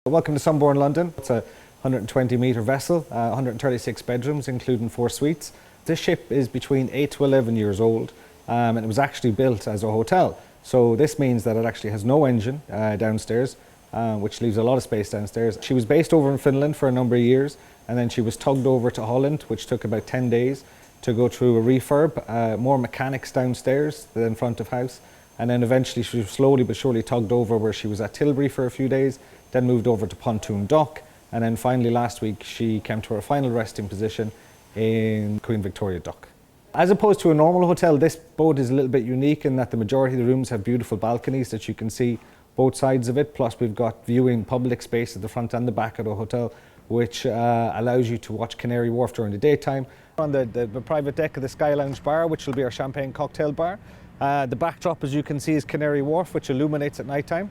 Welcome to Sunborn London. It's a 120-metre vessel, 136 bedrooms, including 4 suites. This ship is between 8 to 11 years old, and it was actually built as a hotel. So this means that it actually has no engine downstairs, which leaves a lot of space downstairs. She was based over in Finland for a number of years, and then she was tugged over to Holland, which took about 10 days to go through a refurb, more mechanics downstairs than front of house. And then eventually she was slowly but surely tugged over, where she was at Tilbury for a few days, then moved over to Pontoon Dock, and then finally last week she came to her final resting position in Queen Victoria Dock. As opposed to a normal hotel, this boat is a little bit unique in that the majority of the rooms have beautiful balconies that you can see both sides of it, plus we've got viewing public space at the front and the back of the hotel, which allows you to watch Canary Wharf during the daytime. On the private deck of the Sky Lounge bar, which will be our champagne cocktail bar. The backdrop, as you can see, is Canary Wharf, which illuminates at night time.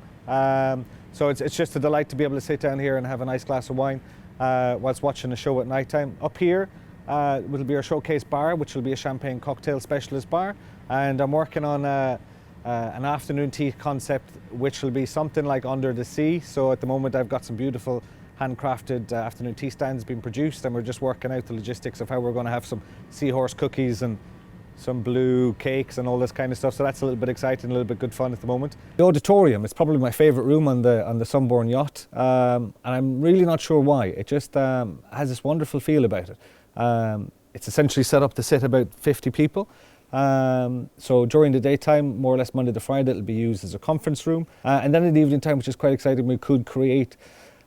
So it's just a delight to be able to sit down here and have a nice glass of wine whilst watching a show at night time. Up here will be our showcase bar, which will be a champagne cocktail specialist bar. And I'm working on an afternoon tea concept, which will be something like under the sea. So at the moment I've got some beautiful handcrafted afternoon tea stands being produced, and we're just working out the logistics of how we're going to have some seahorse cookies and some blue cakes and all this kind of stuff. So that's a little bit exciting, a little bit good fun at the moment. The Auditorium is probably my favourite room on the Sunborn yacht, and I'm really not sure why. It just has this wonderful feel about it. It's essentially set up to sit about 50 people. So during the daytime, more or less Monday to Friday, it'll be used as a conference room. And then in the evening time, which is quite exciting, we could create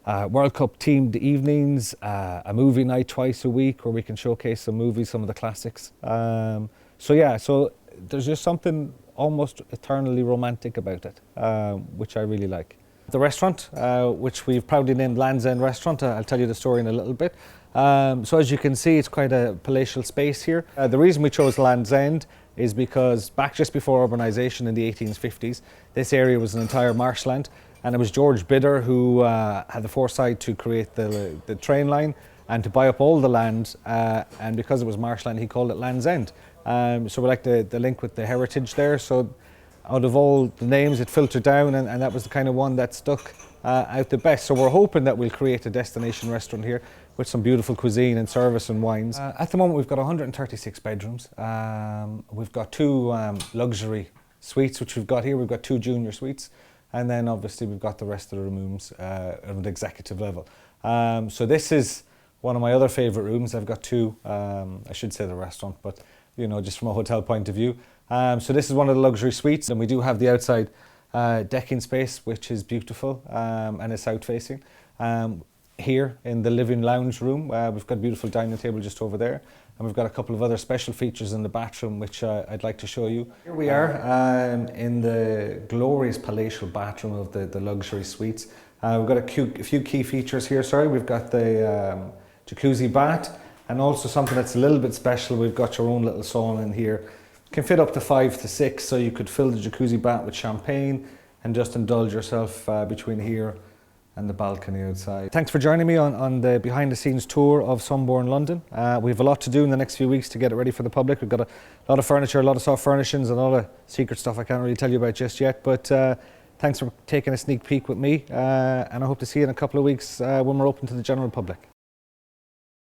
World Cup themed evenings, a movie night twice a week where we can showcase some movies, some of the classics. So yeah, so there's just something almost eternally romantic about it, which I really like. The restaurant, which we've proudly named Land's End Restaurant, I'll tell you the story in a little bit. So as you can see, it's quite a palatial space here. The reason we chose Land's End is because back just before urbanisation in the 1850s, this area was an entire marshland, and it was George Bidder who had the foresight to create the train line and to buy up all the land, and because it was marshland, he called it Land's End. So we like the link with the heritage there. So out of all the names, it filtered down, and that was the kind of one that stuck out the best. So we're hoping that we'll create a destination restaurant here with some beautiful cuisine and service and wines. At the moment, we've got 136 bedrooms. We've got 2 luxury suites, which we've got here. We've got 2 junior suites, and then obviously we've got the rest of the rooms at the executive level. So this is one of my other favourite rooms. I've got 2, I should say the restaurant, but you know, just from a hotel point of view. So this is one of the luxury suites, and we do have the outside decking space, which is beautiful, and it's south facing. Here in the living lounge room, we've got a beautiful dining table just over there, and we've got a couple of other special features in the bathroom, which I'd like to show you. Here we are in the glorious palatial bathroom of the luxury suites. We've got a few key features here. We've got the jacuzzi bath, and also something that's a little bit special, we've got your own little sauna in here. Can fit up to 5 to 6, so you could fill the jacuzzi bath with champagne and just indulge yourself between here and the balcony outside. Thanks for joining me on the behind the scenes tour of Sunborn London. We have a lot to do in the next few weeks to get it ready for the public. We've got a lot of furniture, a lot of soft furnishings, and a lot of secret stuff I can't really tell you about just yet, but thanks for taking a sneak peek with me, and I hope to see you in a couple of weeks when we're open to the general public.